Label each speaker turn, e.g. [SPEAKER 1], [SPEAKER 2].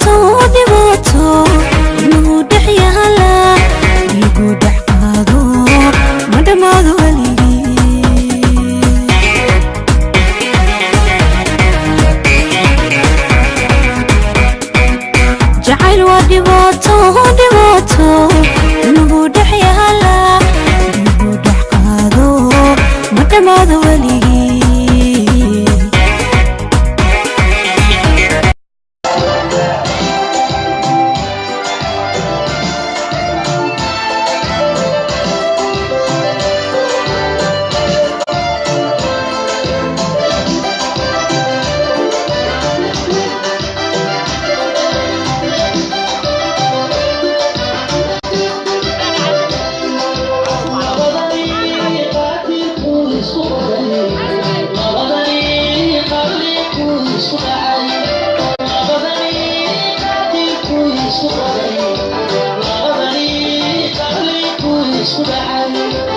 [SPEAKER 1] dhibaato inuu dhex yaala igu dhex qaado ma dhamaado weligii jacayl waa dhibaato inuu dhex yaala igu dhex qaado ma dhamaado weligii
[SPEAKER 2] Sudah